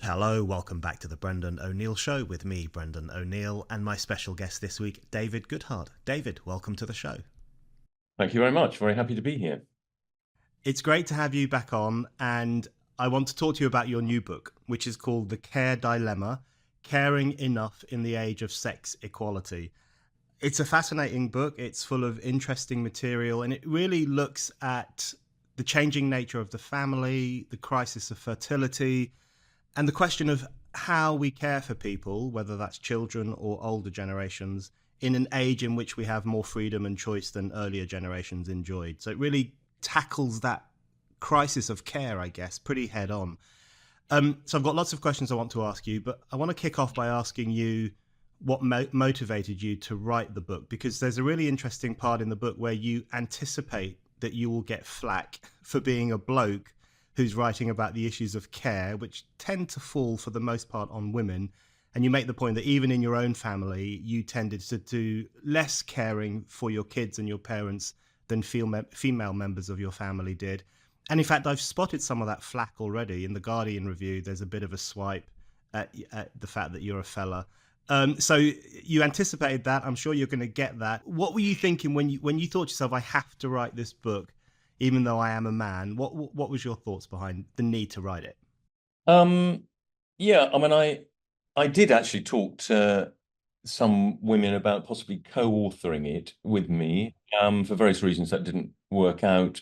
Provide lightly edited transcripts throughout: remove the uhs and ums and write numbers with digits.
Hello, welcome back to the Brendan O'Neill Show with me, Brendan O'Neill, and my special guest this week, David Goodhart. David, welcome to the show. Thank you very much. Very happy to be here. It's great to have you back on, and I want to talk to you about your new book, which is called The Care Dilemma: Caring Enough in the Age of Sex Equality. It's a fascinating book. It's full of interesting material, and it really looks at the changing nature of the family, the crisis of fertility, and the question of how we care for people, whether that's children or older generations, in an age in which we have more freedom and choice than earlier generations enjoyed. So it really tackles that crisis of care, I guess, pretty head on. So I've got lots of questions I want to ask you, but I want to kick off by asking you what motivated you to write the book, because there's a really interesting part in the book where you anticipate that you will get flack for being a bloke who's writing about the issues of care, which tend to fall for the most part on women. And you make the point that even in your own family, you tended to do less caring for your kids and your parents than female members of your family did. And in fact, I've spotted some of that flack already. In the Guardian review, there's a bit of a swipe at the fact that you're a fella. So you anticipated that. I'm sure you're going to get that. What were you thinking when you thought to yourself, I have to write this book, even though I am a man? What was your thoughts behind the need to write it? Um, yeah, I mean, I did actually talk to some women about possibly co-authoring it with me. For various reasons that didn't work out.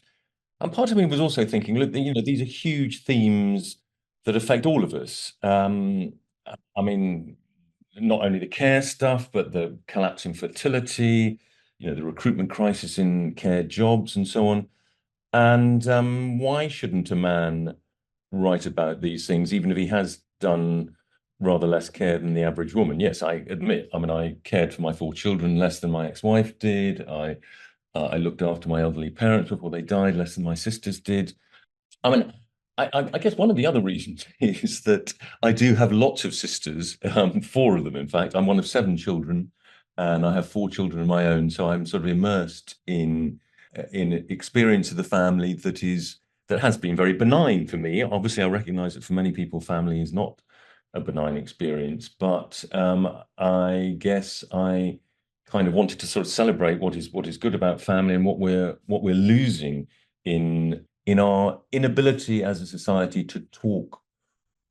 And part of me was also thinking, look, these are huge themes that affect all of us. I mean, not only the care stuff, but the collapsing fertility, the recruitment crisis in care jobs and so on. And why shouldn't a man write about these things, even if he has done rather less care than the average woman? Yes, I admit. I mean, I cared for my four children less than my ex-wife did. I looked after my elderly parents before they died less than my sisters did. I mean, I guess one of the other reasons is that I do have lots of sisters, four of them, in fact. I'm one of seven children, and I have four children of my own. So I'm sort of immersed in experience of the family that has been very benign for me. Obviously, I recognize that for many people, family is not a benign experience, but I guess I kind of wanted to sort of celebrate what is good about family and what we're losing in our inability as a society to talk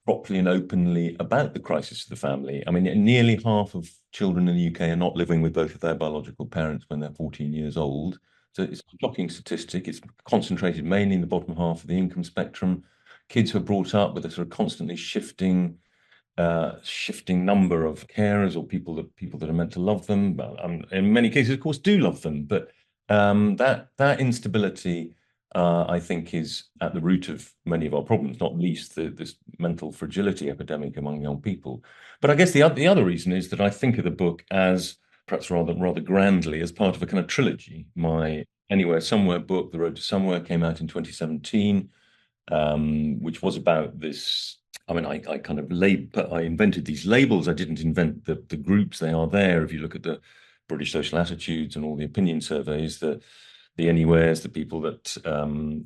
properly and openly about the crisis of the family. I mean, nearly half of children in the UK are not living with both of their biological parents when they're 14 years old. So it's a shocking statistic. It's concentrated mainly in the bottom half of the income spectrum. Kids who are brought up with a sort of constantly shifting number of carers or people that are meant to love them. In many cases, of course, do love them, but that instability, I think, is at the root of many of our problems, not least this mental fragility epidemic among young people. But I guess the other reason is that I think of the book as perhaps rather grandly as part of a kind of trilogy. My Anywhere Somewhere book, The Road to Somewhere, came out in 2017, which was about this. I mean, I kind of I invented these labels. I didn't invent the groups. They are there. If you look at the British social attitudes and all the opinion surveys, the anywheres, the people that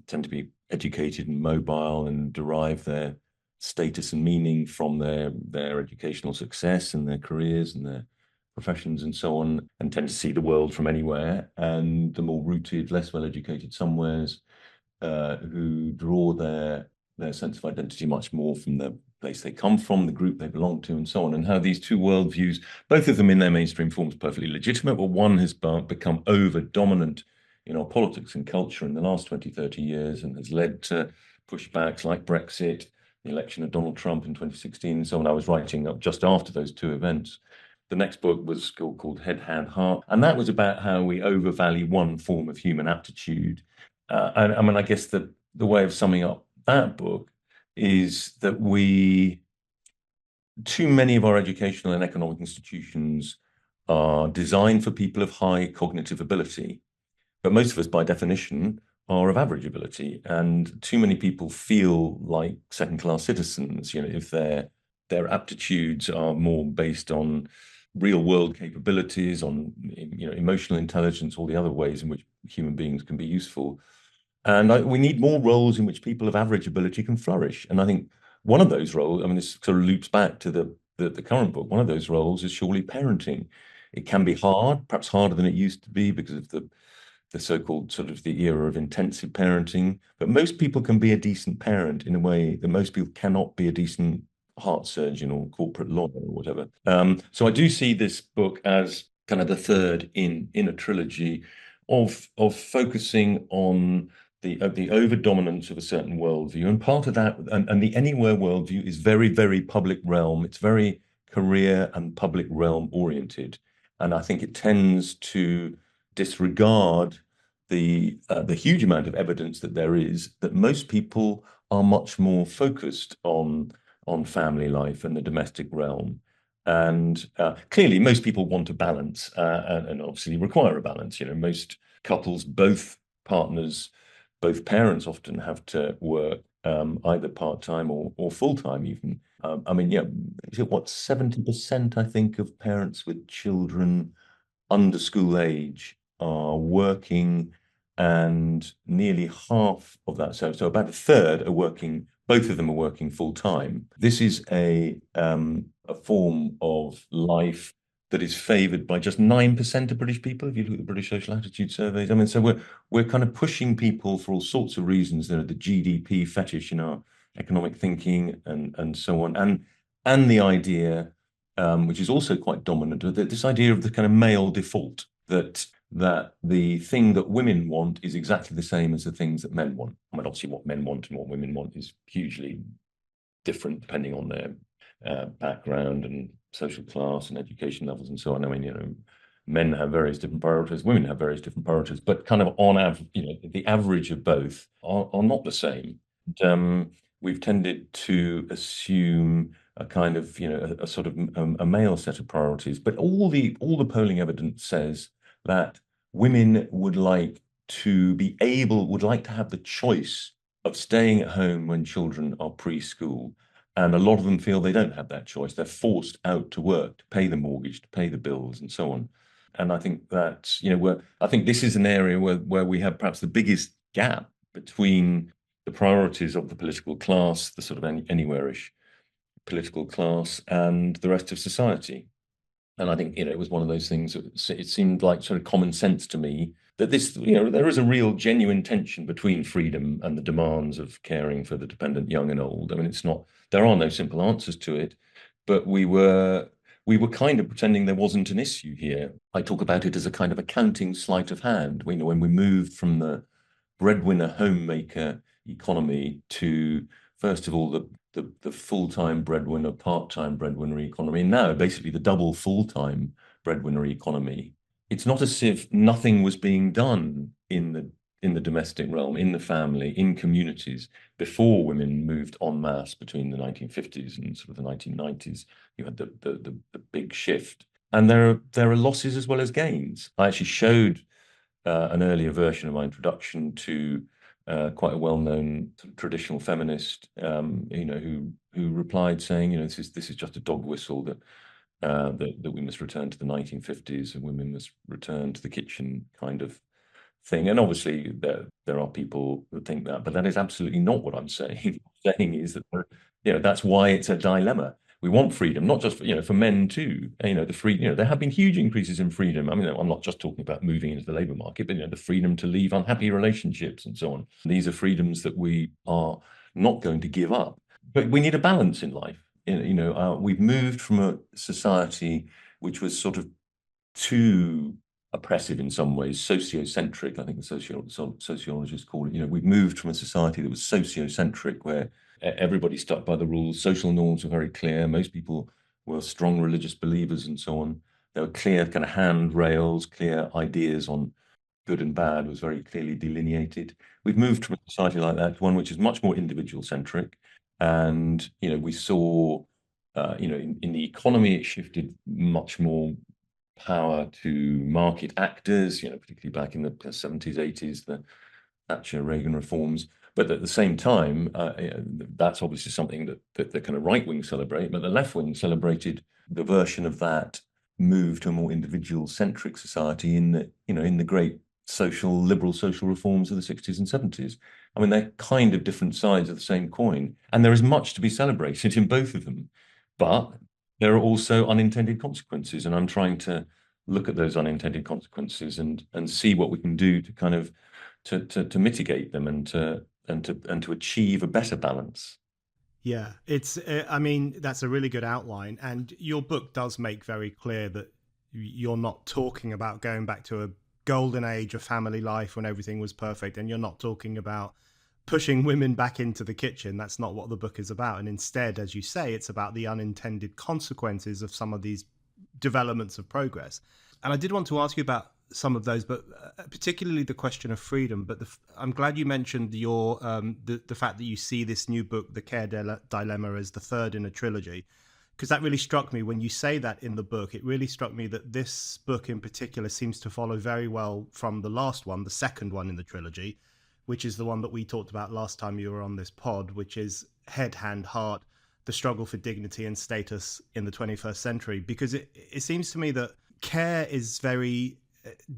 tend to be educated and mobile and derive their status and meaning from their educational success and their careers and their professions and so on, and tend to see the world from anywhere. And the more rooted, less well-educated somewheres who draw their sense of identity much more from the place they come from, the group they belong to, and so on, and how these two worldviews, both of them in their mainstream forms, perfectly legitimate, but one has become over dominant in our politics and culture in the last 20, 30 years and has led to pushbacks like Brexit, the election of Donald Trump in 2016, and so on. I was writing up just after those two events. The next book was called Head, Hand, Heart, and that was about how we overvalue one form of human aptitude. And I mean, I guess the way of summing up that book is that too many of our educational and economic institutions are designed for people of high cognitive ability, but most of us, by definition, are of average ability, and too many people feel like second-class citizens. If their aptitudes are more based on real-world capabilities, on emotional intelligence, all the other ways in which human beings can be useful. And we need more roles in which people of average ability can flourish. And I think one of those roles, I mean, this sort of loops back to the current book. One of those roles is surely parenting. It can be hard, perhaps harder than it used to be because of the so-called sort of the era of intensive parenting. But most people can be a decent parent in a way that most people cannot be a decent heart surgeon or corporate lawyer or whatever. So I do see this book as kind of the third in a trilogy of focusing on the over dominance of a certain worldview, and part of that, and the anywhere worldview is very, very public realm. It's very career and public realm oriented, and I think it tends to disregard the huge amount of evidence that there is that most people are much more focused on family life and the domestic realm. And clearly, most people want a balance and obviously require a balance. You know, most couples, both partners, both parents often have to work either part-time or full-time even. I mean, yeah, is it what, 70%, I think, of parents with children under school age are working, and nearly half of that, so about a third are working, both of them are working full time. This is a form of life that is favored by just 9% of British people, if you look at the British social attitude surveys. I mean, so we're kind of pushing people for all sorts of reasons. There are the GDP fetish in our economic thinking and so on, and the idea which is also quite dominant, this idea of the kind of male default, that the thing that women want is exactly the same as the things that men want. I mean, obviously, what men want and what women want is hugely different depending on their background and social class and education levels and so on. I mean, you know, men have various different priorities, women have various different priorities, but kind of on average, you know, the average of both are not the same. And, we've tended to assume a kind of, you know, a sort of a male set of priorities, but all the polling evidence says that women would like would like to have the choice of staying at home when children are preschool. And a lot of them feel they don't have that choice. They're forced out to work to pay the mortgage, to pay the bills, and so on. And I think that, you know, I think this is an area where we have perhaps the biggest gap between the priorities of the political class, the sort of anywhere-ish political class, and the rest of society. And I think, you know, it was one of those things that it seemed like sort of common sense to me that this, you know, there is a real genuine tension between freedom and the demands of caring for the dependent young and old. I mean, it's not, there are no simple answers to it, but we were kind of pretending there wasn't an issue here. I talk about it as a kind of accounting sleight of hand. You know, when we moved from the breadwinner homemaker economy to, first of all, the full-time breadwinner, part-time breadwinner economy, and now basically the double full-time breadwinner economy. It's not as if nothing was being done in the domestic realm, in the family, in communities before women moved en masse between the 1950s and sort of the 1990s. You had the big shift. And there are losses as well as gains. I actually showed an earlier version of my introduction to quite a well-known traditional feminist, you know, who replied saying, you know, this is just a dog whistle that we must return to the 1950s and women must return to the kitchen kind of thing. And obviously there are people who think that, but that is absolutely not what I'm saying. What I'm saying is that, you know, that's why it's a dilemma. We want freedom, not just for, you know, for men too. You know, you know, there have been huge increases in freedom. I mean, I'm not just talking about moving into the labor market, but, you know, the freedom to leave unhappy relationships and so on. These are freedoms that we are not going to give up. But we need a balance in life. You know, we've moved from a society which was sort of too oppressive in some ways, sociocentric, I think the sociologists call it. You know, we've moved from a society that was sociocentric, where everybody stuck by the rules, social norms were very clear, most people were strong religious believers and so on. There were clear kind of handrails, clear ideas on good and bad was very clearly delineated. We've moved from a society like that to one which is much more individual centric. And, you know, we saw, you know, in the economy, it shifted much more power to market actors, you know, particularly back in the 70s, 80s, the Thatcher Reagan reforms. But at the same time, that's obviously something that the kind of right wing celebrate, but the left wing celebrated the version of that move to a more individual centric society in the, you know, in the great liberal social reforms of the 60s and 70s. I mean, they're kind of different sides of the same coin, and there is much to be celebrated in both of them. But there are also unintended consequences, and I'm trying to look at those unintended consequences and see what we can do to kind of to mitigate them and to achieve a better balance. Yeah, it's. I mean, that's a really good outline, and your book does make very clear that you're not talking about going back to a golden age of family life when everything was perfect, and you're not talking about pushing women back into the kitchen. That's not what the book is about, and instead, as you say, it's about the unintended consequences of some of these developments of progress. And I did want to ask you about some of those, but particularly the question of freedom. But I'm glad you mentioned the fact that you see this new book, The Care Dilemma, as the third in a trilogy, because that really struck me when you say that in the book. It really struck me that this book in particular seems to follow very well from the last one, the second one in the trilogy, which is the one that we talked about last time you were on this pod, which is Head, Hand, Heart: The Struggle for Dignity and Status in the 21st Century. Because it seems to me that care is very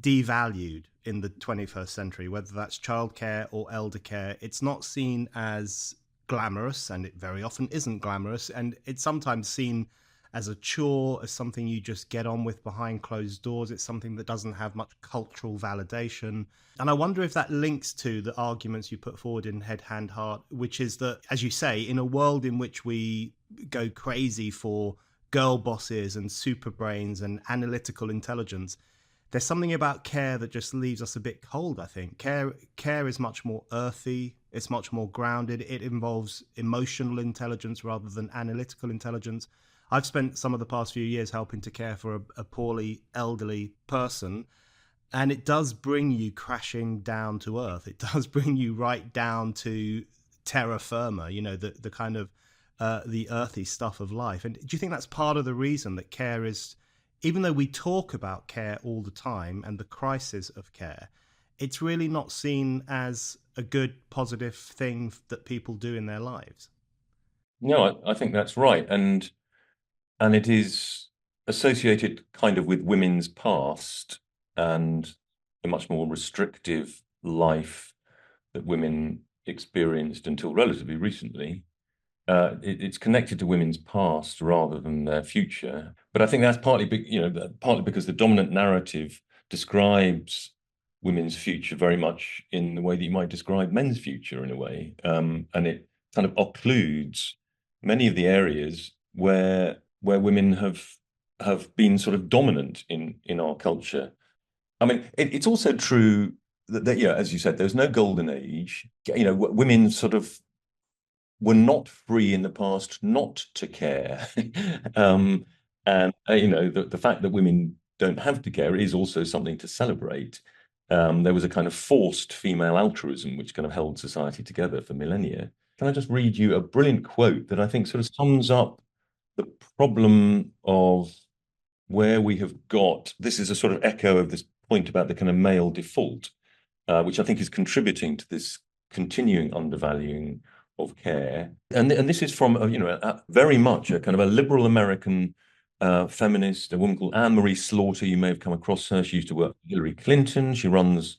devalued in the 21st century, whether that's childcare or elder care. It's not seen as glamorous, and it very often isn't glamorous. And it's sometimes seen as a chore, as something you just get on with behind closed doors. It's something that doesn't have much cultural validation. And I wonder if that links to the arguments you put forward in Head, Hand, Heart, which is that, as you say, in a world in which we go crazy for girl bosses and super brains and analytical intelligence, there's something about care that just leaves us a bit cold. I think care is much more earthy. It's much more grounded. It involves emotional intelligence rather than analytical intelligence. I've spent some of the past few years helping to care for a poorly elderly person, and it does bring you crashing down to earth. It does bring you right down to terra firma, the kind of the earthy stuff of life. And do you think that's part of the reason that care is, even though we talk about care all the time and the crisis of care, it's really not seen as a good, positive thing that people do in their lives? No, I think that's right, and it is associated kind of with women's past and a much more restrictive life that women experienced until relatively recently. It's connected to women's past rather than their future. But I think that's partly because the dominant narrative describes women's future very much in the way that you might describe men's future in a way, and it kind of occludes many of the areas where women have been sort of dominant in our culture. I mean, it's also true that yeah, as you said, there's no golden age. Women sort of were not free in the past not to care. um, and the fact that women don't have to care is also something to celebrate. There was a kind of forced female altruism which kind of held society together for millennia. Can I just read you a brilliant quote that I think sort of sums up the problem of where we have got, this is a sort of echo of this point about the kind of male default, which I think is contributing to this continuing undervaluing of care. And this is from very much a kind of a liberal American feminist, a woman called Anne Marie Slaughter. You may have come across her. She used to work for Hillary Clinton. She runs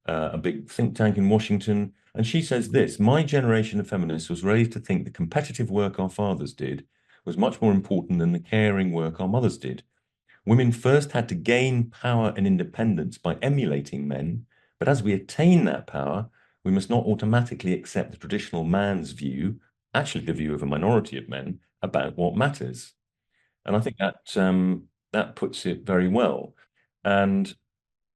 a big think tank in Washington. And she says this: my generation of feminists was raised to think the competitive work our fathers did was much more important than the caring work our mothers did. Women first had to gain power and independence by emulating men, but as we attain that power, we must not automatically accept the traditional man's view, actually the view of a minority of men, about what matters. And I think that puts it very well. And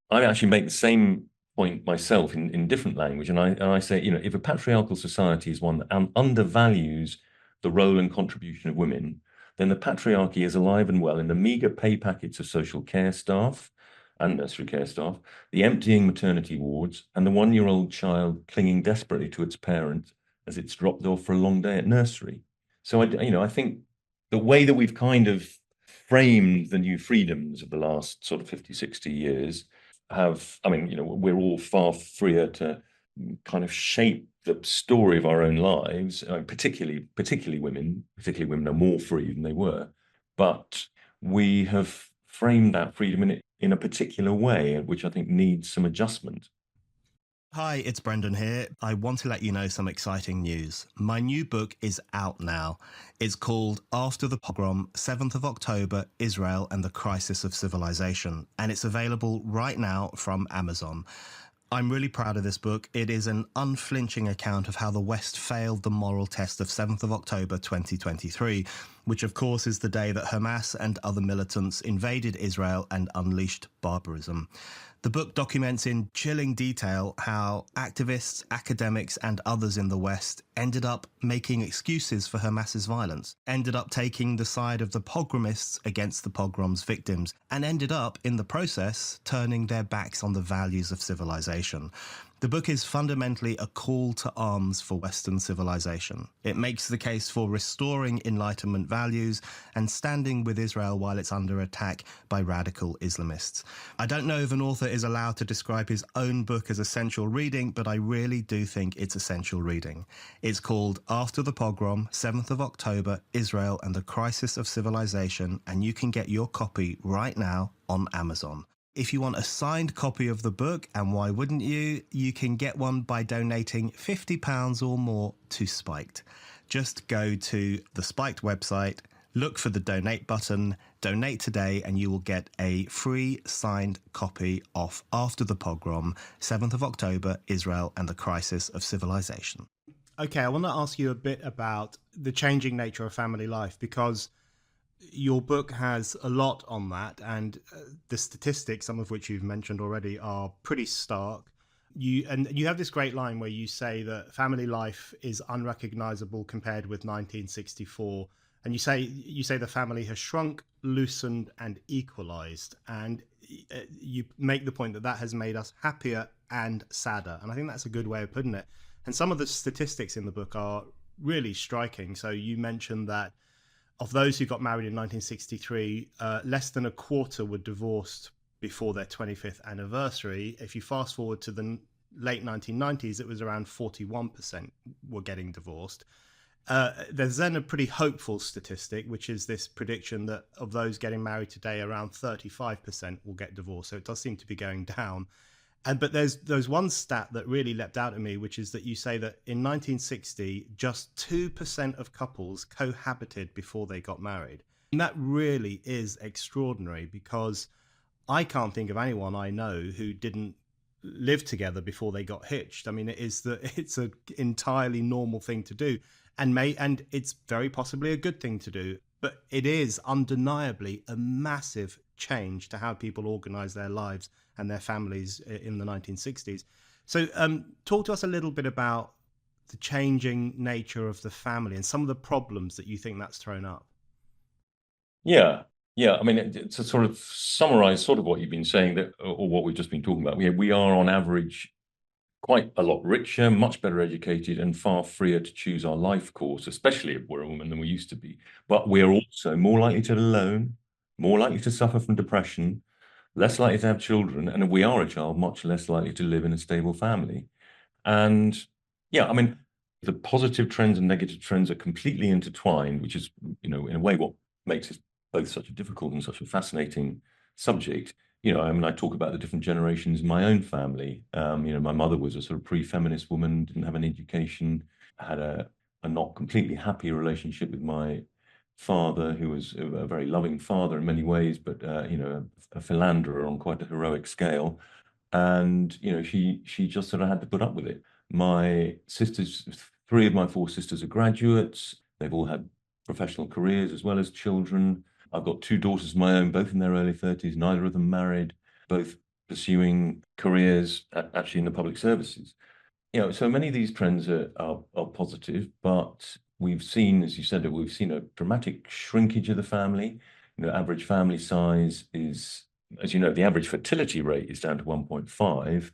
I actually make the same point myself in different language, and I say, if a patriarchal society is one that undervalues the role and contribution of women, then the patriarchy is alive and well in the meager pay packets of social care staff and nursery care staff, the emptying maternity wards, and the one-year-old child clinging desperately to its parent as it's dropped off for a long day at nursery. So I think the way that we've kind of framed the new freedoms of the last sort of 50, 60 years we're all far freer to kind of shape the story of our own lives. Particularly women. Particularly women are more free than they were, but we have framed that freedom in a particular way, which I think needs some adjustment. Hi, it's Brendan here. I want to let you know some exciting news. My new book is out now. It's called After the Pogrom, 7th of October, Israel and the Crisis of Civilization, and it's available right now from Amazon. I'm really proud of this book. It is an unflinching account of how the West failed the moral test of 7th of October 2023, which of course is the day that Hamas and other militants invaded Israel and unleashed barbarism. The book documents in chilling detail how activists, academics, and others in the West ended up making excuses for Hamas's violence, ended up taking the side of the pogromists against the pogrom's victims, and ended up, in the process, turning their backs on the values of civilization. The book is fundamentally a call to arms for Western civilization. It makes the case for restoring Enlightenment values and standing with Israel while it's under attack by radical Islamists. I don't know if an author is allowed to describe his own book as essential reading, but I really do think it's essential reading. It's called After the Pogrom, 7th of October, Israel and the Crisis of Civilization, and you can get your copy right now on Amazon. If you want a signed copy of the book, and why wouldn't you, you can get one by donating £50 or more to Spiked. Just go to the Spiked website, look for the donate button, donate today, and you will get a free signed copy of After the Pogrom, 7th of October, Israel and the Crisis of Civilization. Okay, I want to ask you a bit about the changing nature of family life, because your book has a lot on that, and the statistics, some of which you've mentioned already, are pretty stark. You have this great line where you say that family life is unrecognizable compared with 1964, and you say the family has shrunk, loosened, and equalized, and you make the point that that has made us happier and sadder, and I think that's a good way of putting it. And some of the statistics in the book are really striking. So you mentioned that of those who got married in 1963, less than a quarter were divorced before their 25th anniversary. If you fast forward to the late 1990s, it was around 41% were getting divorced. There's then a pretty hopeful statistic, which is this prediction that of those getting married today, around 35% will get divorced. So it does seem to be going down. But there's one stat that really leapt out at me, which is that you say that in 1960, just 2% of couples cohabited before they got married. And that really is extraordinary, because I can't think of anyone I know who didn't live together before they got hitched. I mean, it's an entirely normal thing to do, and it's very possibly a good thing to do. But it is undeniably a massive change to how people organize their lives and their families in the 1960s. So talk to us a little bit about the changing nature of the family and some of the problems that you think that's thrown up. Yeah, yeah. I mean, to sort of summarize sort of what you've been saying, that or what we've just been talking about, we are on average quite a lot richer, much better educated, and far freer to choose our life course, especially if we're a woman, than we used to be. But we're also more likely to be alone, more likely to suffer from depression, less likely to have children, and if we are a child, much less likely to live in a stable family. And yeah, I mean, the positive trends and negative trends are completely intertwined, which is, in a way, what makes it both such a difficult and such a fascinating subject. I mean, I talk about the different generations in my own family. My mother was a sort of pre-feminist woman, didn't have an education, had a not completely happy relationship with my father, who was a very loving father in many ways, but a philanderer on quite a heroic scale. And she just sort of had to put up with it. My sisters, three of my four sisters are graduates. They've all had professional careers as well as children. I've got two daughters of my own, both in their early 30s, neither of them married, both pursuing careers actually in the public services. So many of these trends are positive, but we've seen, as you said, that we've seen a dramatic shrinkage of the family. Average family size is, as you know, the average fertility rate is down to 1.5.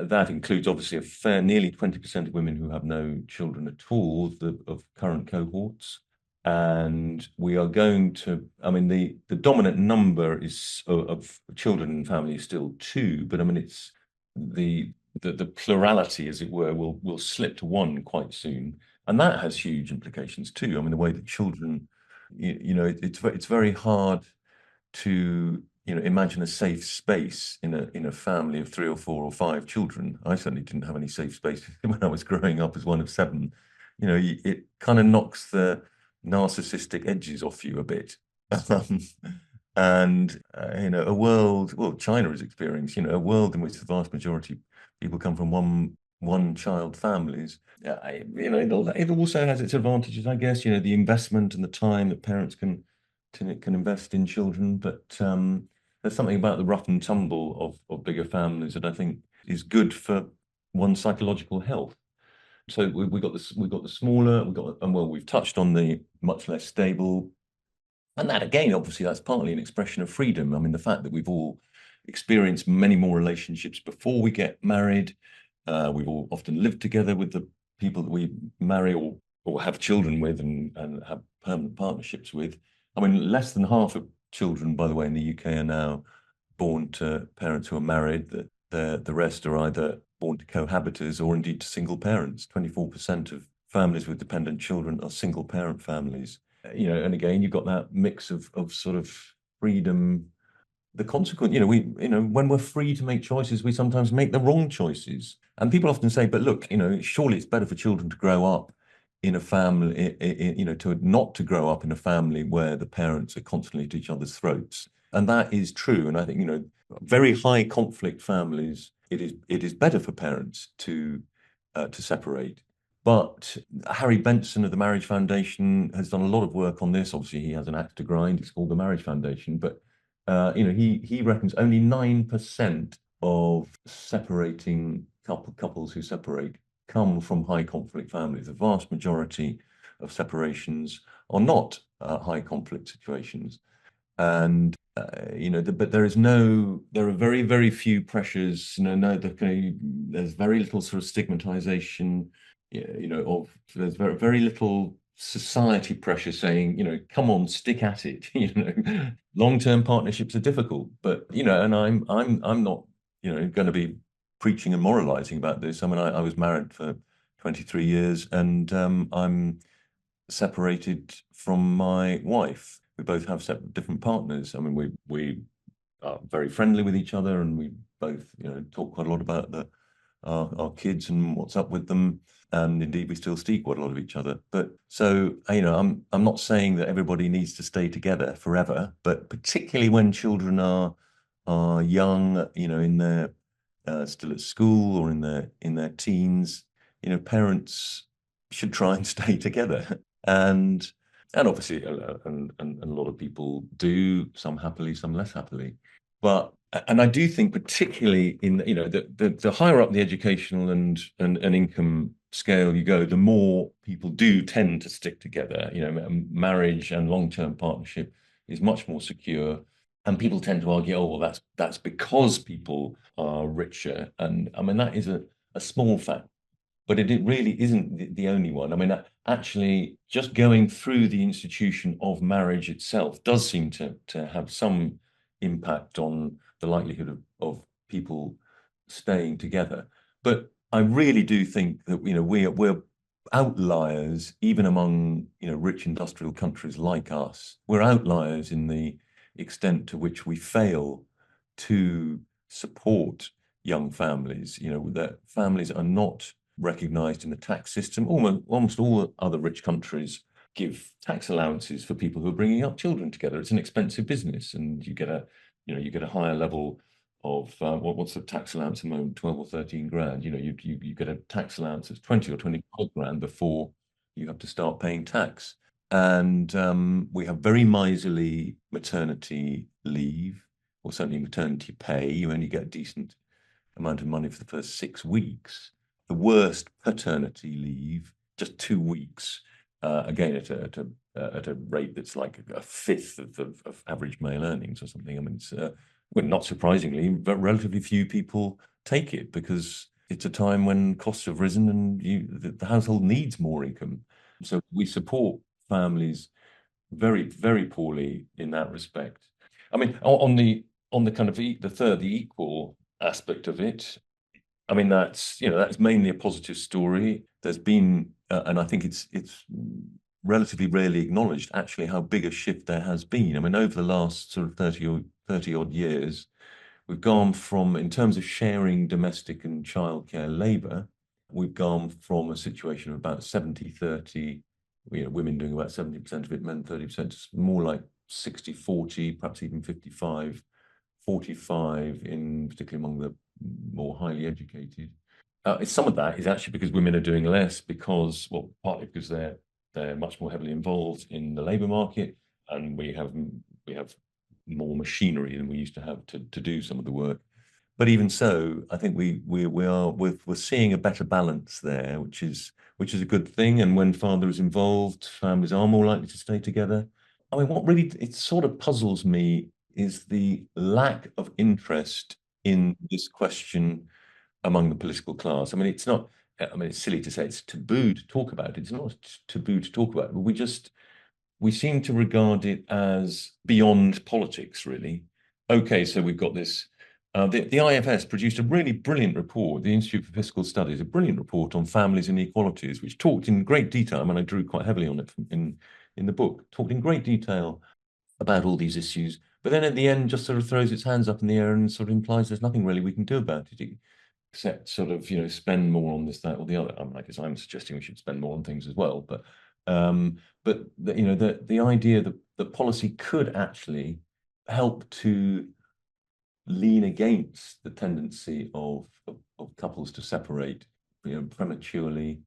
That includes obviously nearly 20% of women who have no children at all of current cohorts. And we are going to, I mean, the dominant number is of children in family is still two, but I mean, it's the plurality, as it were, will slip to one quite soon. And that has huge implications too. I mean, the way that children, it's very hard to imagine a safe space in a family of 3 or 4 or 5 children. I certainly didn't have any safe space when I was growing up as one of 7. It kind of knocks the narcissistic edges off you a bit. Um, and a world, well, China is experiencing, a world in which the vast majority of people come from one child families. It also has its advantages, I guess. The investment and the time that parents can invest in children, but there's something about the rough and tumble of bigger families that I think is good for one's psychological health. So we got the smaller, and well, we've touched on the much less stable, and that again, obviously, that's partly an expression of freedom. I mean, the fact that we've all experienced many more relationships before we get married, we've all often lived together with the people that we marry or have children with and have permanent partnerships with. I mean, less than half of children, by the way, in the UK are now born to parents who are married. The rest are either born to cohabitors or indeed to single parents. 24% of families with dependent children are single parent families. And again, you've got that mix of sort of freedom. The consequence, when we're free to make choices, we sometimes make the wrong choices. And people often say, but look, surely it's better for children to grow up in a family, to not to grow up in a family where the parents are constantly at each other's throats. And that is true. And I think, very high conflict families, it is better for parents to separate. But Harry Benson of the Marriage Foundation has done a lot of work on this. Obviously, he has an axe to grind. It's called the Marriage Foundation. But he reckons only 9% of separating couples who separate come from high conflict families. The vast majority of separations are not high conflict situations. And but there are very, very few pressures. There's very little sort of stigmatization. There's very, very little society pressure saying, come on, stick at it. Long-term partnerships are difficult, but and I'm not going to be preaching and moralizing about this. I mean, I was married for 23 years, and I'm separated from my wife. We both have different partners. I mean, we are very friendly with each other, and we both, talk quite a lot about our kids and what's up with them. And indeed, we still see quite a lot of each other. But so, I'm not saying that everybody needs to stay together forever, but particularly when children are young, in their still at school or in their teens, parents should try and stay together. And obviously, and a lot of people do, some happily, some less happily. And I do think, particularly in the higher up the educational and income scale you go, the more people do tend to stick together. Marriage and long-term partnership is much more secure, and people tend to argue, oh, well, that's because people are richer, and I mean that is a small fact, but it really isn't the only one. I mean, actually, just going through the institution of marriage itself does seem to have some impact on the likelihood of people staying together. But I really do think that we're outliers even among rich industrial countries like us. We're outliers in the extent to which we fail to support young families. That families are not recognized in the tax system. Almost all other rich countries give tax allowances for people who are bringing up children together. It's an expensive business, and you get a higher level of what's the tax allowance at the moment, 12 or 13 grand. You get a tax allowance that's 20 or 25 grand before you have to start paying tax. And we have very miserly maternity leave, or certainly maternity pay. You only get a decent amount of money for the first 6 weeks. The worst paternity leave, just 2 weeks, again at a rate that's like a fifth of average male earnings or something. I mean, it's well, not surprisingly, but relatively few people take it because it's a time when costs have risen and the household needs more income. So we support families very, very poorly in that respect. I mean, on the kind of the equal aspect of it, I mean, that's mainly a positive story. There's been, and I think it's relatively rarely acknowledged, actually, how big a shift there has been. I mean, over the last sort of 30 or 30 odd years, we've gone from, in terms of sharing domestic and childcare labour, we've gone from a situation of about 70-30, women doing about 70% of it, men 30%, more like 60-40, perhaps even 55-45, in particularly among the more highly educated. Some of that is actually because women are doing less because, well, partly because they're much more heavily involved in the labour market, and we have more machinery than we used to have to do some of the work. But even so, I think we're seeing a better balance there, which is a good thing. And when father is involved, families are more likely to stay together. I mean, what really it sort of puzzles me is the lack of interest in this question among the political class. I mean, it's not. I mean, it's silly to say it's taboo to talk about it. It's not taboo to talk about it, but we seem to regard it as beyond politics, really. Okay, so we've got this. The IFS produced a really brilliant report, the Institute for Fiscal Studies, a brilliant report on families inequalities, which talked in great detail. I mean, I drew quite heavily on it in the book, talked in great detail about all these issues. But then at the end, just sort of throws its hands up in the air and sort of implies there's nothing really we can do about it, except sort of, spend more on this, that, or the other. I mean, I guess I'm suggesting we should spend more on things as well, but the idea that the policy could actually help to lean against the tendency of couples to separate, prematurely,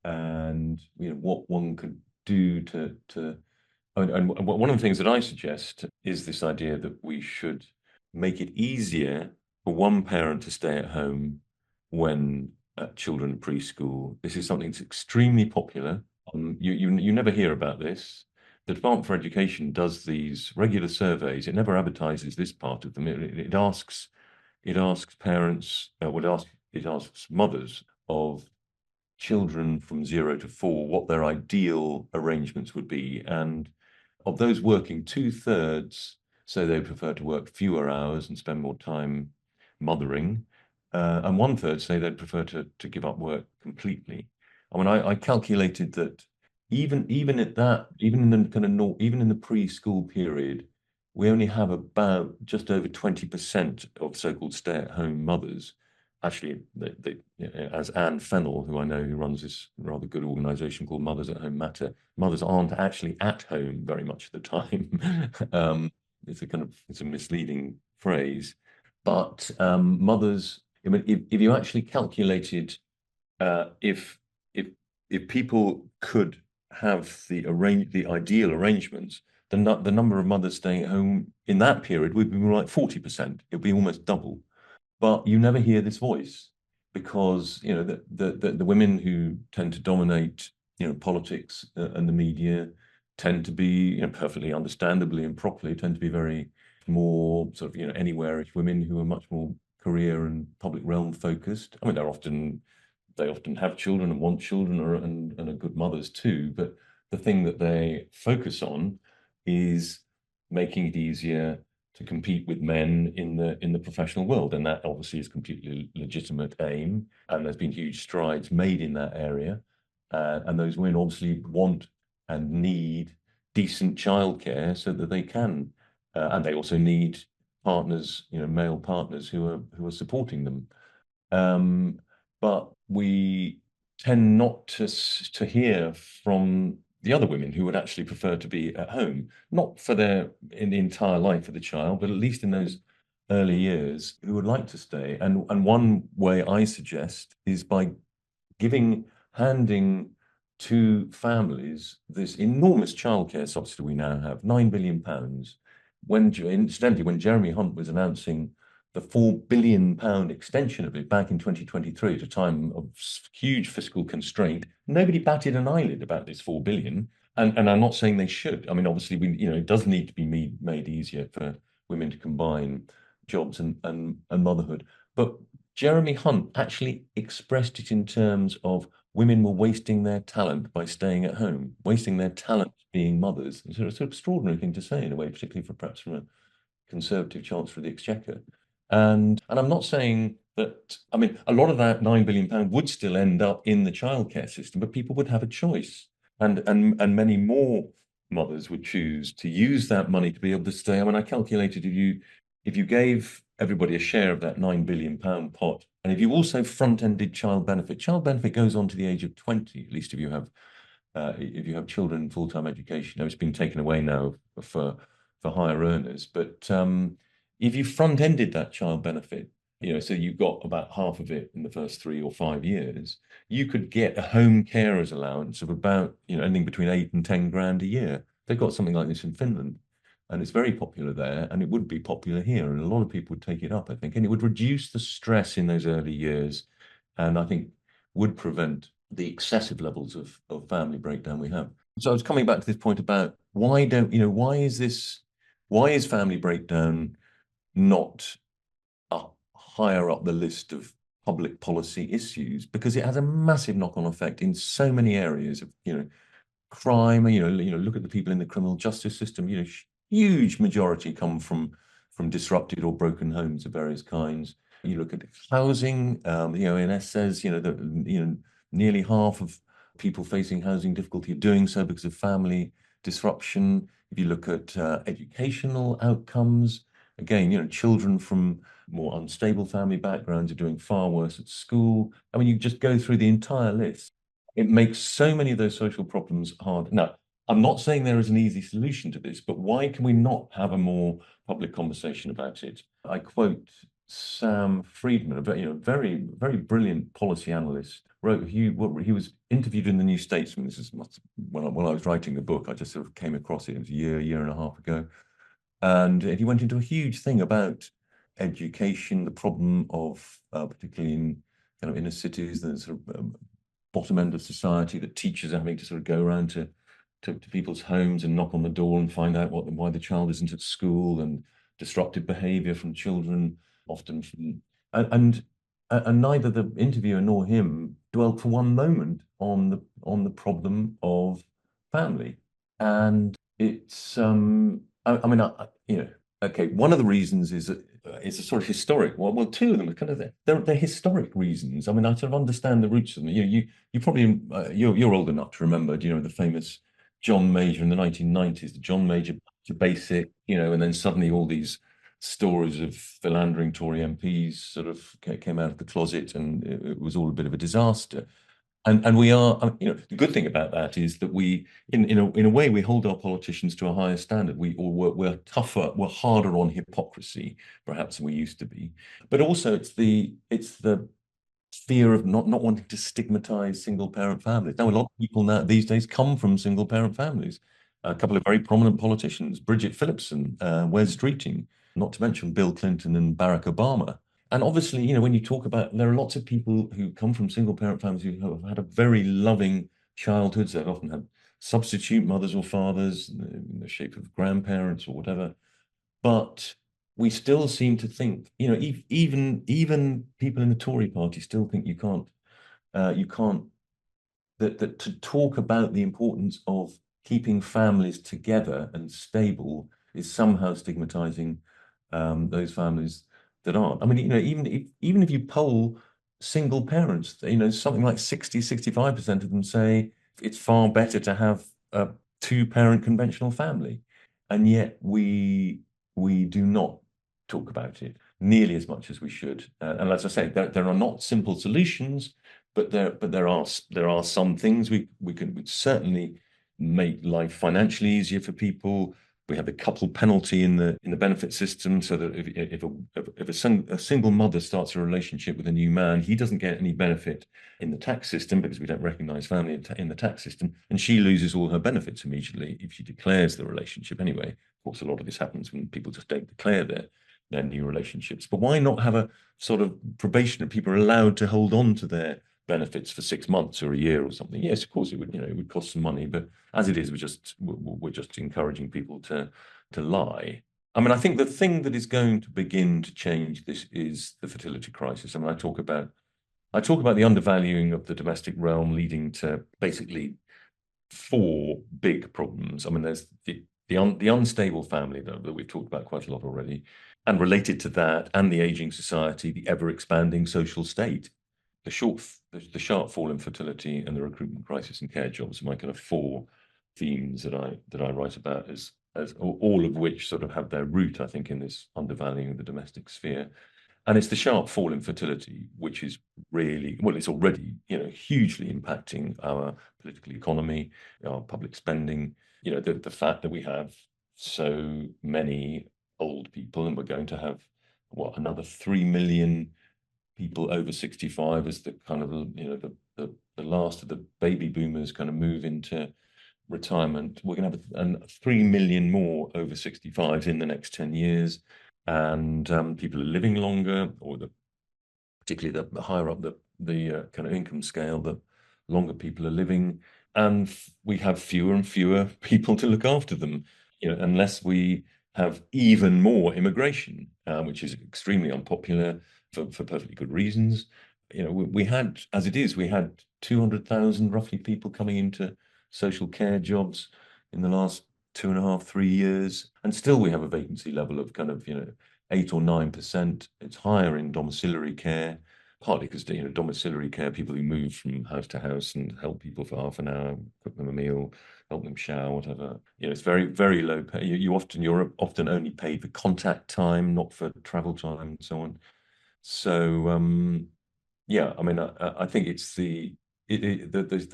and what one could do to and one of the things that I suggest is this idea that we should make it easier for one parent to stay at home when children are preschool. This is something that's extremely popular. You never hear about this. The Department for Education does these regular surveys. It never advertises this part of them. It asks parents, it asks mothers of children from 0 to 4 what their ideal arrangements would be, and of those working, 2/3 say they prefer to work fewer hours and spend more time mothering, and 1/3 say they'd prefer to give up work completely. I mean, I calculated that even at that, even in the kind of even in the preschool period, we only have about just over 20% of so-called stay-at-home mothers. Actually, as Anne Fennell, who I know, who runs this rather good organisation called Mothers at Home Matter, mothers aren't actually at home very much of the time. It's a misleading phrase, but mothers. I mean, if you actually calculated if people could have the ideal arrangements, the number of mothers staying at home in that period would be more like 40%. It would be almost double. But you never hear this voice because the women who tend to dominate politics and the media tend to be perfectly understandably and properly tend to be very more sort of anywhere-ish women who are much more career and public realm focused. I mean, they often have children and want children and are good mothers too. But the thing that they focus on is making it easier to compete with men in the professional world, and that obviously is completely legitimate aim. And there's been huge strides made in that area, and those women obviously want and need decent childcare so that they can, and they also need partners, male partners who are supporting them. But we tend not to hear from the other women who would actually prefer to be at home, not in the entire life of the child, but at least in those early years, who would like to stay. And one way I suggest is by handing to families this enormous childcare subsidy we now have, £9 billion. Incidentally, when Jeremy Hunt was announcing the £4 billion extension of it back in 2023 at a time of huge fiscal constraint, nobody batted an eyelid about this £4 billion. And I'm not saying they should. I mean, obviously, it does need to be made easier for women to combine jobs and motherhood. But Jeremy Hunt actually expressed it in terms of women were wasting their talent by staying at home, wasting their talent being mothers. It's an extraordinary thing to say in a way, particularly perhaps from a Conservative Chancellor of the Exchequer. And I'm not saying that, I mean, a lot of that £9 billion would still end up in the childcare system, but people would have a choice. And many more mothers would choose to use that money to be able to stay. I mean, I calculated if you gave everybody a share of that £9 billion pot, and if you also front-ended child benefit goes on to the age of 20, at least if you have children in full-time education. Now, it's been taken away now for higher earners, but if you front-ended that child benefit, so you got about half of it in the first 3 or 5 years, you could get a home carer's allowance of about, anything between 8 and 10 grand a year. They've got something like this in Finland, and it's very popular there, and it would be popular here, and a lot of people would take it up, I think, and it would reduce the stress in those early years, and I think would prevent the excessive levels of family breakdown we have. So I was coming back to this point about why is family breakdown not up higher up the list of public policy issues? Because it has a massive knock-on effect in so many areas of, crime. Look at the people in the criminal justice system. Huge majority come from disrupted or broken homes of various kinds. You look at housing. INS says that nearly half of people facing housing difficulty are doing so because of family disruption. If you look at educational outcomes, again, children from more unstable family backgrounds are doing far worse at school. I mean, you just go through the entire list. It makes so many of those social problems hard. Now, I'm not saying there is an easy solution to this, but why can we not have a more public conversation about it? I quote Sam Friedman, a very, very brilliant policy analyst, he was interviewed in the New Statesman. This is when I was writing the book. I just sort of came across it. It was a year and a half ago. And he went into a huge thing about education, the problem of, particularly in kind of inner cities, the sort of bottom end of society, that teachers are having to sort of go around to people's homes and knock on the door and find out why the child isn't at school, and disruptive behavior from children, often from, and neither the interviewer nor him dwelt for one moment on the problem of family. And it's I mean, okay, one of the reasons is that it's a sort of historic. Well, two of them are kind of they're historic reasons. I mean, I sort of understand the roots of them. You probably you're old enough to remember, the famous John Major in the 1990s, the John Major basic, and then suddenly all these stories of philandering Tory MPs sort of came out of the closet, and it was all a bit of a disaster. And we are, the good thing about that is that we, in a way, we hold our politicians to a higher standard. We're tougher, we're harder on hypocrisy, perhaps, than we used to be. But also, it's the fear of not wanting to stigmatize single parent families. Now, a lot of people now these days come from single parent families. A couple of very prominent politicians, Bridget Phillipson, Wes Streeting, not to mention Bill Clinton and Barack Obama. And obviously, when you talk about, there are lots of people who come from single parent families who have had a very loving childhoods. They've often had substitute mothers or fathers in the shape of grandparents or whatever. But we still seem to think, even people in the Tory party still think you can't that to talk about the importance of keeping families together and stable is somehow stigmatizing those families that aren't. I mean, even if you poll single parents, something like 65% of them say it's far better to have a two-parent conventional family. And yet we do not talk about it nearly as much as we should. And as I say, there are not simple solutions, but there are some things we can certainly make life financially easier for people. We have the couple penalty in the benefit system, so that if a single mother starts a relationship with a new man, he doesn't get any benefit in the tax system, because we don't recognize family in the tax system, and she loses all her benefits immediately if she declares the relationship anyway. Of course, a lot of this happens when people just don't declare their new relationships. But why not have a sort of probation, and people are allowed to hold on to their benefits for 6 months or a year or something? Yes, of course it would cost some money, but as it is, we're just encouraging people to lie. I mean, I think the thing that is going to begin to change this is the fertility crisis. I mean, I talk about the undervaluing of the domestic realm, leading to basically four big problems. I mean, there's the unstable family that we've talked about quite a lot already, and related to that, and the aging society, the ever expanding social state, the sharp fall in fertility, and the recruitment crisis in care jobs are my kind of four themes that I write about, as all of which sort of have their root, I think, in this undervaluing of the domestic sphere. And it's the sharp fall in fertility, which is really, well, it's already, hugely impacting our political economy, our public spending, the fact that we have so many old people, and we're going to have, what, another 3 million people over 65 as the kind of, the last of the baby boomers kind of move into retirement. We're going to have 3 million more over 65s in the next 10 years. And people are living longer, or particularly the higher up the kind of income scale, the longer people are living, and we have fewer and fewer people to look after them. Unless we have even more immigration, which is extremely unpopular for perfectly good reasons. We had, as it is, we had 200,000 roughly people coming into social care jobs in the last 2.5, 3 years, and still we have a vacancy level of kind of 8 or 9%. It's higher in domiciliary care, partly because domiciliary care, people who move from house to house and help people for half an hour, cook them a meal, help them shower, whatever. It's very, very low pay. You're often only paid for contact time, not for travel time, and so on. So yeah, I mean, I think it's the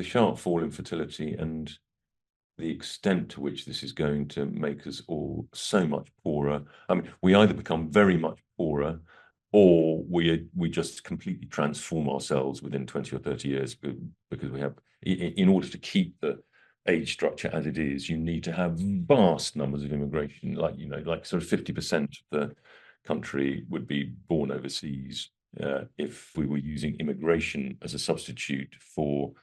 sharp fall in fertility and the extent to which this is going to make us all so much poorer. I mean, we either become very much poorer, or we just completely transform ourselves within 20 or 30 years, because we have, in order to keep the age structure as it is, you need to have vast numbers of immigration, like sort of 50% of the country would be born overseas, if we were using immigration as a substitute for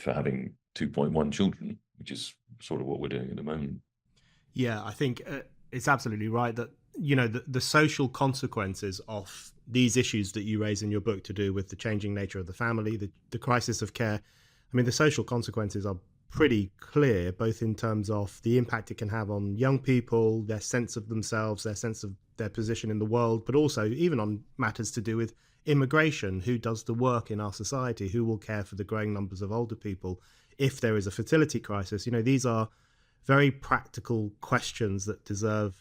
having 2.1 children, which is sort of what we're doing at the moment. Yeah, I think it's absolutely right that the social consequences of these issues that you raise in your book, to do with the changing nature of the family, the crisis of care. I mean, the social consequences are pretty clear, both in terms of the impact it can have on young people, their sense of themselves, their sense of their position in the world, but also even on matters to do with immigration. Who does the work in our society? Who will care for the growing numbers of older people if there is a fertility crisis? These are very practical questions that deserve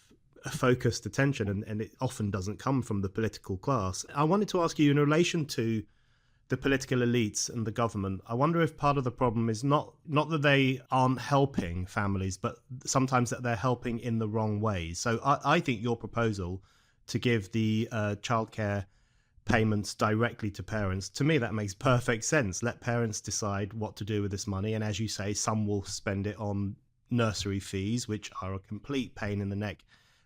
a focused attention, and it often doesn't come from the political class. I wanted to ask you, in relation to the political elites and the government, I wonder if part of the problem is not that they aren't helping families, but sometimes that they're helping in the wrong ways. So I think your proposal to give the childcare payments directly to parents, to me that makes perfect sense. Let parents decide what to do with this money, and as you say, some will spend it on nursery fees, which are a complete pain in the neck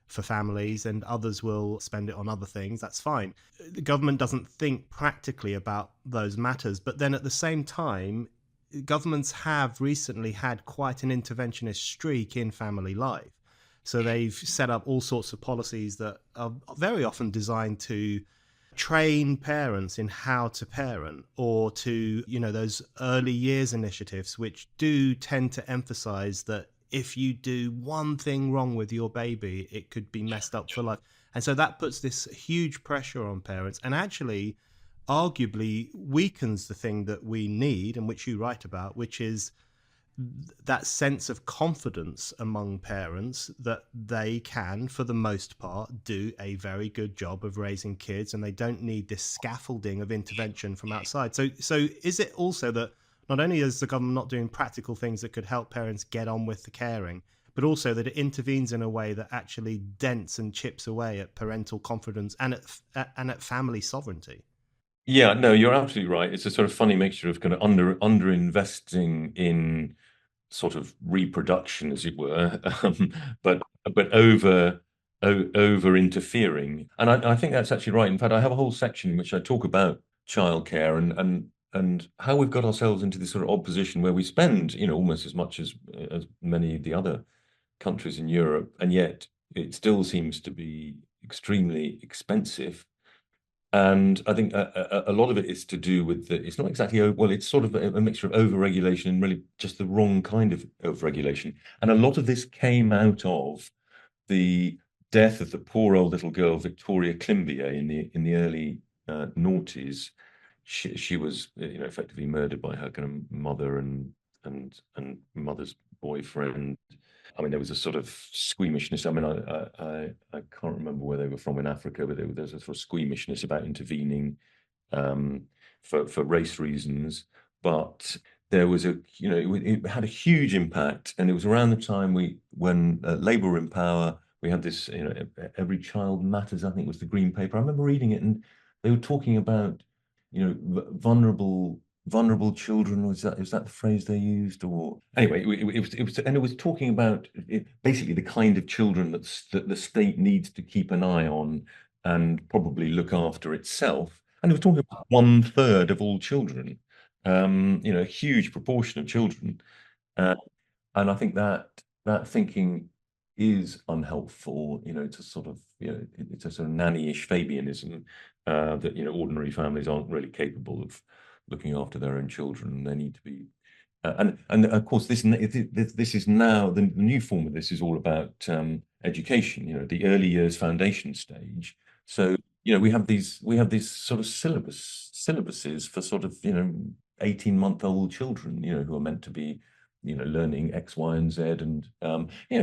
for families, and others will spend it on other things. That's fine. The government doesn't think practically about those matters, but then at the same time, governments have recently had quite an interventionist streak in family life. So they've set up all sorts of policies that are very often designed to train parents in how to parent, or to, those early years initiatives, which do tend to emphasize that if you do one thing wrong with your baby, it could be messed up for life. And so that puts this huge pressure on parents, and actually arguably weakens the thing that we need, and which you write about, which is that sense of confidence among parents that they can, for the most part, do a very good job of raising kids, and they don't need this scaffolding of intervention from outside. So is it also that not only is the government not doing practical things that could help parents get on with the caring, but also that it intervenes in a way that actually dents and chips away at parental confidence and at family sovereignty? Yeah, no, you're absolutely right. It's a sort of funny mixture of kind of under investing in sort of reproduction, as it were, but over interfering. And I think that's actually right. In fact, I have a whole section in which I talk about childcare, and how we've got ourselves into this sort of odd position where we spend, almost as much as many of the other countries in Europe, and yet it still seems to be extremely expensive. And I think a lot of it is to do with it's not exactly, well, it's sort of a mixture of overregulation and really just the wrong kind of overregulation. And a lot of this came out of the death of the poor old little girl, Victoria Climbié, in the early noughties. She was, effectively murdered by her kind of mother and mother's boyfriend. I mean, there was a sort of squeamishness. I mean, I can't remember where they were from in Africa, but there's a sort of squeamishness about intervening for race reasons. But there was it had a huge impact, and it was around the time when Labour were in power. We had this, Every Child Matters, I think was the Green Paper. I remember reading it, and they were talking about, vulnerable children. Was that the phrase they used? Or anyway, it was talking about basically the kind of children that the state needs to keep an eye on and probably look after itself. And it was talking about 1/3 of all children, a huge proportion of children. Uh, and I think that thinking is unhelpful. It's a sort of, it's a sort of nanny-ish Fabianism, that, ordinary families aren't really capable of looking after their own children. They need to be, and of course, this is now the new form of this is all about education. The early years foundation stage. So we have these sort of syllabuses for sort of 18-month-old children, who are meant to be learning X, Y, and Z, and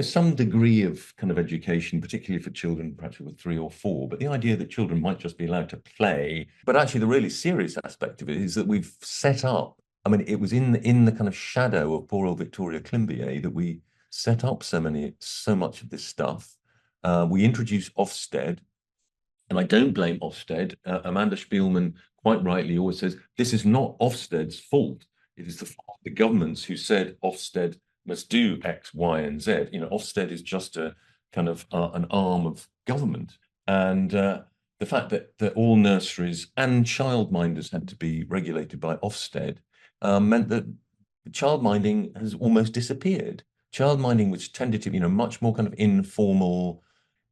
some degree of kind of education, particularly for children, perhaps with 3 or 4. But the idea that children might just be allowed to play, but actually the really serious aspect of it is that we've set up. I mean, it was in the kind of shadow of poor old Victoria Climbié that we set up so much of this stuff. We introduced Ofsted, and I don't blame Ofsted. Amanda Spielman quite rightly always says this is not Ofsted's fault. It is the fault of the governments who said Ofsted must do X, Y, and Z. Ofsted is just a kind of an arm of government, and the fact that all nurseries and childminders had to be regulated by Ofsted meant that childminding has almost disappeared. Childminding, which tended to be much more kind of informal,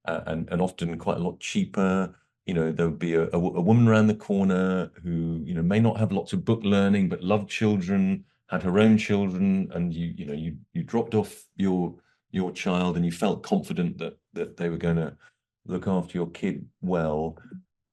and often quite a lot cheaper. There would be a woman around the corner who, may not have lots of book learning, but loved children, had her own children, and you dropped off your child, and you felt confident that they were going to look after your kid well,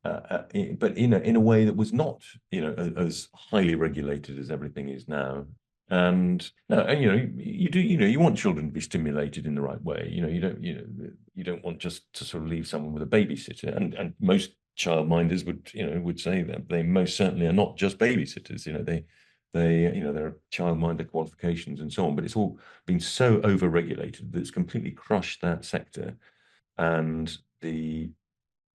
but in a way that was not, as highly regulated as everything is now. And no, and you want children to be stimulated in the right way. You don't want just to sort of leave someone with a babysitter. And most childminders would say that they most certainly are not just babysitters. There are childminder qualifications and so on. But it's all been so over-regulated that it's completely crushed that sector. And the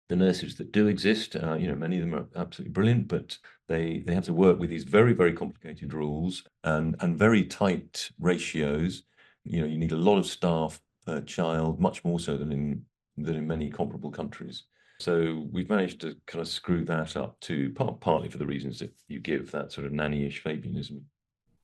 nurses that do exist, many of them are absolutely brilliant, but they have to work with these very, very complicated rules and very tight ratios. You need a lot of staff per child, much more so than in many comparable countries. So we've managed to kind of screw that up too, partly for the reasons that you give, that sort of nanny-ish Fabianism.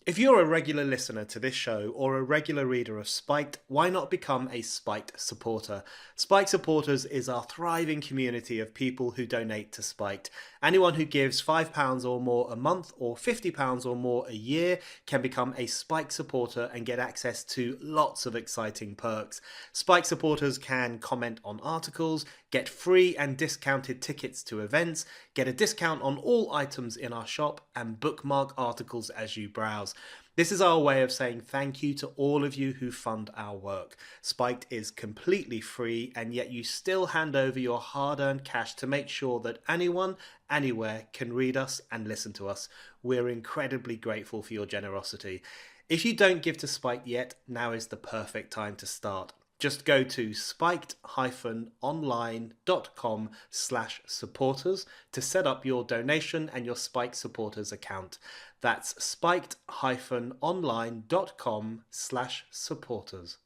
If you're a regular listener to this show or a regular reader of Spiked, why not become a Spiked supporter? Spiked Supporters is our thriving community of people who donate to Spiked. Anyone who gives £5 or more a month or £50 or more a year can become a Spiked supporter and get access to lots of exciting perks. Spiked supporters can comment on articles, get free and discounted tickets to events, get a discount on all items in our shop, and bookmark articles as you browse. This is our way of saying thank you to all of you who fund our work. Spiked is completely free, and yet you still hand over your hard-earned cash to make sure that anyone, anywhere can read us and listen to us. We're incredibly grateful for your generosity. If you don't give to Spiked yet, now is the perfect time to start. Just go to spiked-online.com/supporters to set up your donation and your Spiked supporters account. That's spiked-online.com/supporters.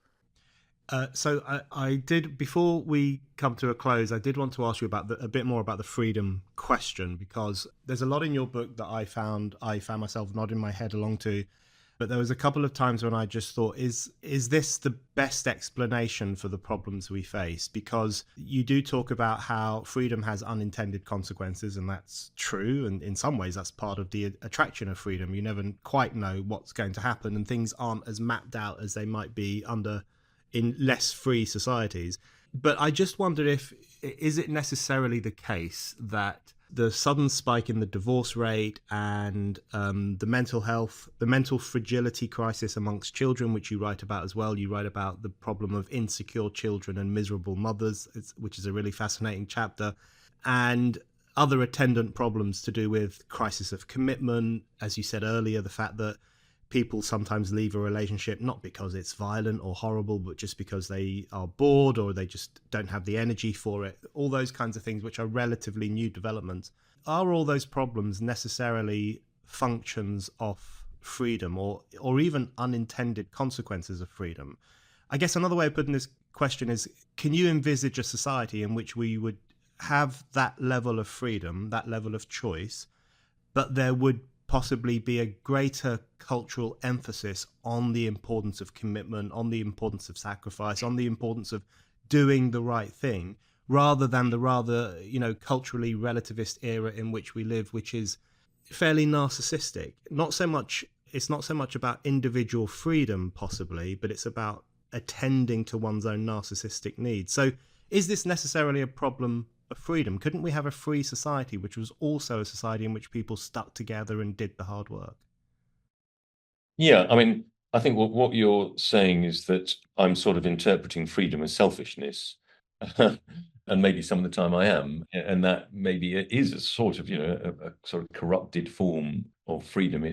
So I did, before we come to a close, I did want to ask you about a bit more about the freedom question, because there's a lot in your book that I found myself nodding my head along to. But there was a couple of times when I just thought, is this the best explanation for the problems we face? Because you do talk about how freedom has unintended consequences, and that's true. And in some ways, that's part of the attraction of freedom. You never quite know what's going to happen, and things aren't as mapped out as they might be in less free societies. But I just wondered, is it necessarily the case that the sudden spike in the divorce rate and the mental health, the mental fragility crisis amongst children, which you write about as well. You write about the problem of insecure children and miserable mothers, which is a really fascinating chapter, and other attendant problems to do with crisis of commitment, as you said earlier, the fact that people sometimes leave a relationship not because it's violent or horrible, but just because they are bored or they just don't have the energy for it. All those kinds of things, which are relatively new developments. Are all those problems necessarily functions of freedom, or even unintended consequences of freedom? I guess another way of putting this question is, can you envisage a society in which we would have that level of freedom, that level of choice, but there would possibly be a greater cultural emphasis on the importance of commitment, on the importance of sacrifice, on the importance of doing the right thing, rather than the rather, culturally relativist era in which we live, which is fairly narcissistic. It's not so much about individual freedom, possibly, but it's about attending to one's own narcissistic needs. So is this necessarily a problem of freedom? Couldn't we have a free society which was also a society in which people stuck together and did the hard work? Yeah, I mean, I think what you're saying is that I'm sort of interpreting freedom as selfishness. And maybe some of the time I am, and that maybe it is a sort of, a sort of corrupted form of freedom,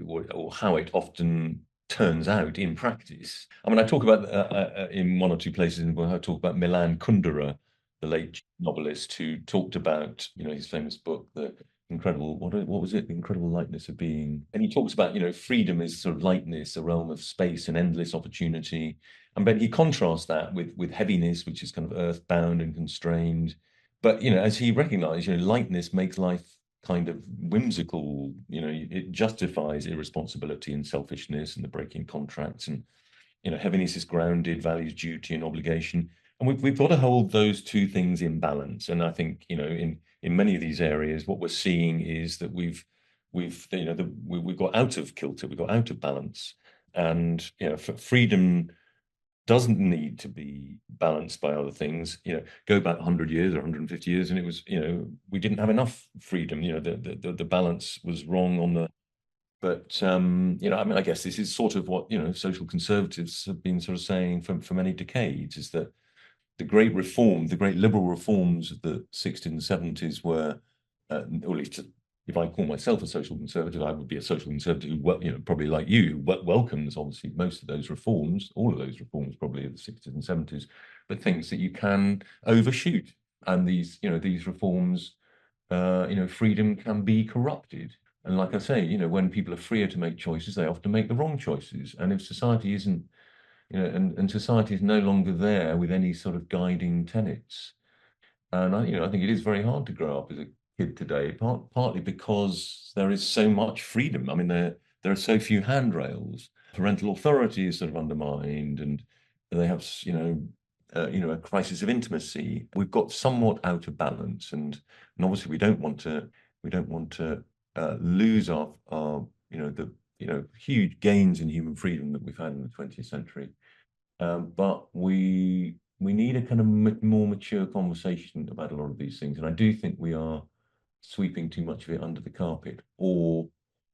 or how it often turns out in practice. I mean, I talk about in one or two places where I talk about Milan Kundera, the late novelist who talked about, his famous book, The Incredible, what was it? The Incredible Lightness of Being. And he talks about, freedom is sort of lightness, a realm of space and endless opportunity. And but he contrasts that with heaviness, which is kind of earthbound and constrained. But as he recognized, lightness makes life kind of whimsical. It justifies irresponsibility and selfishness and the breaking contracts. And heaviness is grounded, values duty and obligation. And we've got to hold those two things in balance. And I think, in many of these areas, what we're seeing is that we've got out of kilter, we've got out of balance. And freedom doesn't need to be balanced by other things. Go back 100 years or 150 years, and it was, we didn't have enough freedom. The balance was wrong on the. But I mean, I guess this is sort of what social conservatives have been sort of saying for many decades, is that the great reform, the great liberal reforms of the 60s and 70s were, or at least if I call myself a social conservative, I would be a social conservative who, well, probably like you, welcomes obviously most of those reforms, all of those reforms probably of the 60s and 70s, but thinks that you can overshoot. And these reforms, freedom can be corrupted. And like I say, when people are freer to make choices, they often make the wrong choices. And if society isn't, and society is no longer there with any sort of guiding tenets. And I think it is very hard to grow up as a kid today, partly because there is so much freedom. I mean, there are so few handrails. Parental authority is sort of undermined, and they have, a crisis of intimacy. We've got somewhat out of balance, and obviously we don't want to lose our the huge gains in human freedom that we've had in the 20th century. But we need a kind of more mature conversation about a lot of these things. And I do think we are sweeping too much of it under the carpet, or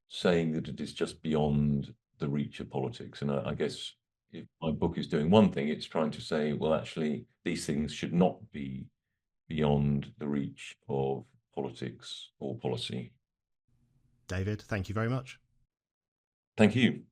saying that it is just beyond the reach of politics. And I guess if my book is doing one thing, it's trying to say, well, actually, these things should not be beyond the reach of politics or policy. David, thank you very much. Thank you.